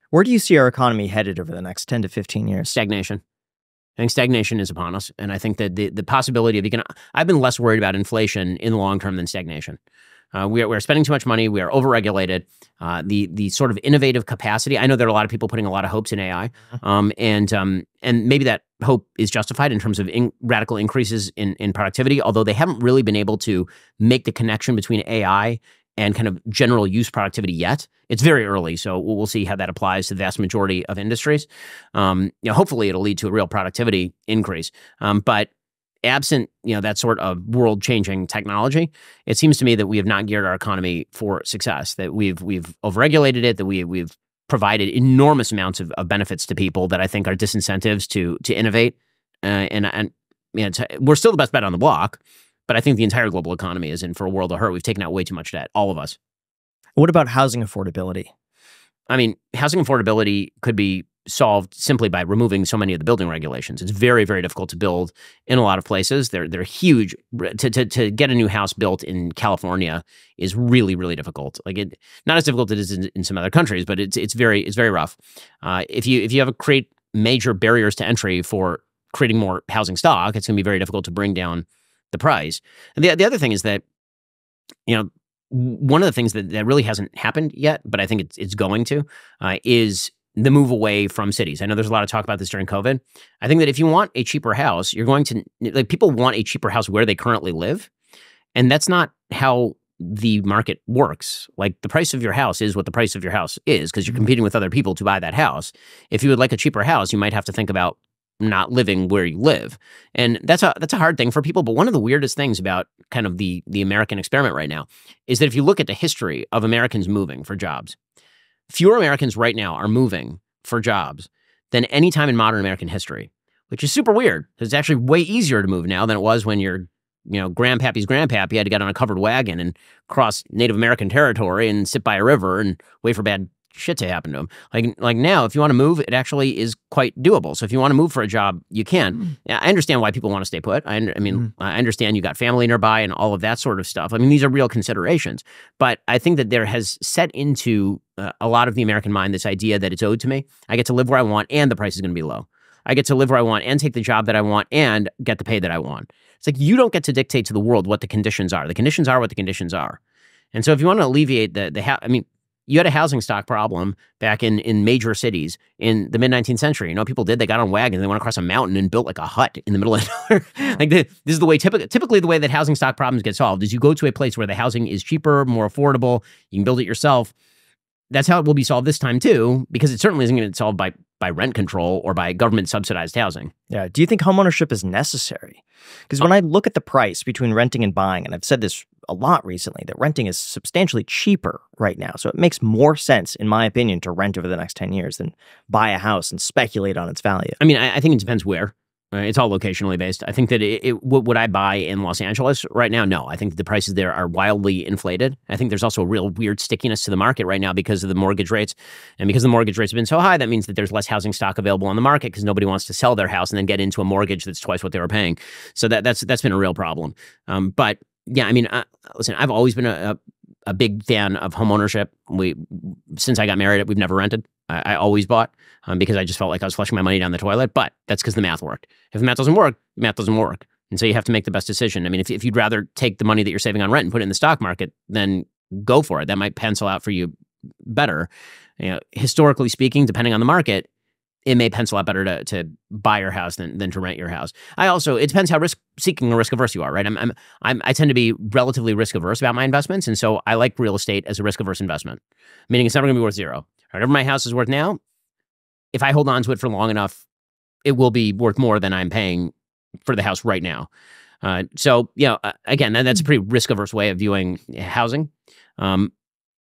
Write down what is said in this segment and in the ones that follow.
Where do you see our economy headed over the next 10 to 15 years? Stagnation. I think stagnation is upon us. And I think that the possibility of I've been less worried about inflation in the long term than stagnation. We're spending too much money. We are overregulated. The sort of innovative capacity. I know there are a lot of people putting a lot of hopes in AI, and maybe that hope is justified in terms of radical increases in productivity. Although they haven't really been able to make the connection between AI and kind of general use productivity yet. It's very early, so we'll see how that applies to the vast majority of industries. Hopefully, it'll lead to a real productivity increase. But absent, that sort of world-changing technology, it seems to me that we have not geared our economy for success. That we've overregulated it. That we've provided enormous amounts of benefits to people that I think are disincentives to innovate. We're still the best bet on the block, but I think the entire global economy is in for a world of hurt. We've taken out way too much debt, all of us. What about housing affordability? I mean, housing affordability could be solved simply by removing so many of the building regulations. It's very, very difficult to build in a lot of places. They're huge. To get a new house built in California is really, really difficult. Not as difficult as it is in some other countries, but it's very rough. If you create major barriers to entry for creating more housing stock, it's going to be very difficult to bring down the price. And the other thing is that, one of the things that really hasn't happened yet, but I think it's going to, is the move away from cities. I know there's a lot of talk about this during COVID. I think that if you want a cheaper house, you're going to, people want a cheaper house where they currently live. And that's not how the market works. The price of your house is what the price of your house is, because you're competing with other people to buy that house. If you would like a cheaper house, you might have to think about not living where you live. And that's a hard thing for people. But one of the weirdest things about kind of the American experiment right now is that if you look at the history of Americans moving for jobs, fewer Americans right now are moving for jobs than any time in modern American history, which is super weird. It's actually way easier to move now than it was when your grandpappy's grandpappy had to get on a covered wagon and cross Native American territory and sit by a river and wait for bad shit to happen to him. Like now, if you want to move, it actually is quite doable. So if you want to move for a job, you can. I understand why people want to stay put. I understand you got family nearby and all of that sort of stuff. These are real considerations. But I think that there has set into a lot of the American mind this idea that it's owed to me. I get to live where I want and the price is going to be low. I get to live where I want and take the job that I want and get the pay that I want. It's like you don't get to dictate to the world what the conditions are. The conditions are what the conditions are. And so if you want to alleviate you had a housing stock problem back in major cities in the mid-19th century. People did. They got on wagons. They went across a mountain and built a hut in the middle of nowhere. This is the way, typically the way that housing stock problems get solved is you go to a place where the housing is cheaper, more affordable. You can build it yourself. That's how it will be solved this time too, because it certainly isn't going to be solved by rent control or by government-subsidized housing. Yeah. Do you think homeownership is necessary? Because when I look at the price between renting and buying, and I've said this a lot recently, that renting is substantially cheaper right now. So it makes more sense, in my opinion, to rent over the next 10 years than buy a house and speculate on its value. I think it depends where. It's all locationally based. I think that would I buy in Los Angeles right now? No. I think the prices there are wildly inflated. I think there's also a real weird stickiness to the market right now because of the mortgage rates. And because the mortgage rates have been so high, that means that there's less housing stock available on the market because nobody wants to sell their house and then get into a mortgage that's twice what they were paying. So that's been a real problem. But yeah, listen, I've always been a big fan of homeownership. Since I got married, we've never rented. I always bought because I just felt like I was flushing my money down the toilet. But that's because the math worked. If the math doesn't work, the math doesn't work. And so you have to make the best decision. If you'd rather take the money that you're saving on rent and put it in the stock market, then go for it. That might pencil out for you better. Historically speaking, depending on the market, it may pencil out better to buy your house than to rent your house. It depends how risk-seeking or risk-averse you are, right? I tend to be relatively risk-averse about my investments, and so I like real estate as a risk-averse investment, meaning it's never going to be worth zero. Whatever my house is worth now, if I hold on to it for long enough, it will be worth more than I'm paying for the house right now. Again, that's a pretty risk-averse way of viewing housing.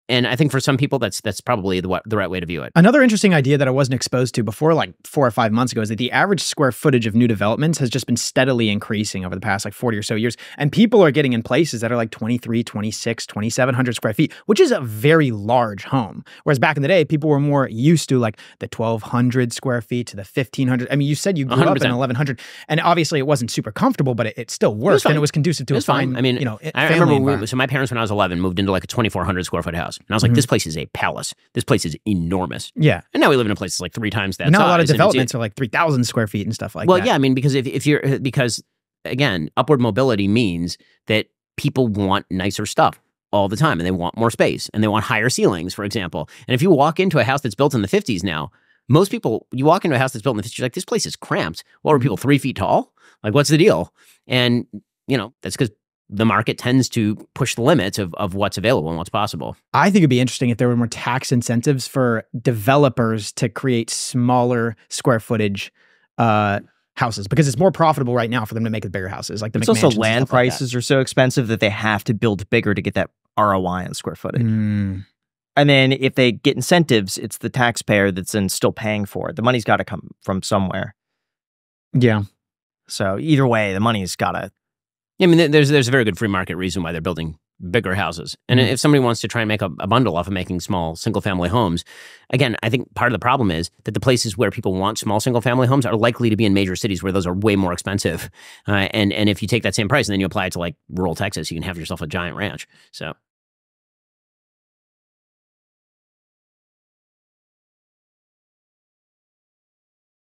And I think for some people, that's probably the right way to view it. Another interesting idea that I wasn't exposed to before, like 4 or 5 months ago, is that the average square footage of new developments has just been steadily increasing over the past 40 or so years. And people are getting in places that are 23, 26, 2,700 square feet, which is a very large home. Whereas back in the day, people were more used to the 1,200 square feet to the 1,500. You said you grew 100%. Up in 1,100. And obviously it wasn't super comfortable, but it still worked. And it was conducive to a fine, I remember, so my parents, when I was 11, moved into a 2,400 square foot house. And I was like, this place is a palace. This place is enormous. Yeah. And now we live in a place that's like 3 times that Now size. a lot of and developments are like 3,000 square feet and stuff like that. Well, yeah, I mean, because if you're, because again, upward mobility means that people want nicer stuff all the time, and they want more space, and they want higher ceilings, for example. And if you walk into a house that's built in the 50s now, most people, you walk into a house that's built in the 50s, you're like, this place is cramped. Well, are people 3 feet tall? Like, what's the deal? And, you know, that's because the market tends to push the limits of what's available and what's possible. I think it'd be interesting if there were more tax incentives for developers to create smaller square footage houses, because it's more profitable right now for them to make the bigger houses. Like the it's also McMansions and land stuff like that. prices are so expensive that they have to build bigger to get that ROI on square footage. Mm. And then if they get incentives, it's the taxpayer that's then still paying for it. The money's got to come from somewhere. Yeah. So either way, the money's got to. I mean, there's a very good free market reason why they're building bigger houses. And if somebody wants to try and make a bundle off of making small single-family homes, again, I think part of the problem is that the places where people want small single-family homes are likely to be in major cities where those are way more expensive. And if you take that same price and then you apply it to like rural Texas, you can have yourself a giant ranch. So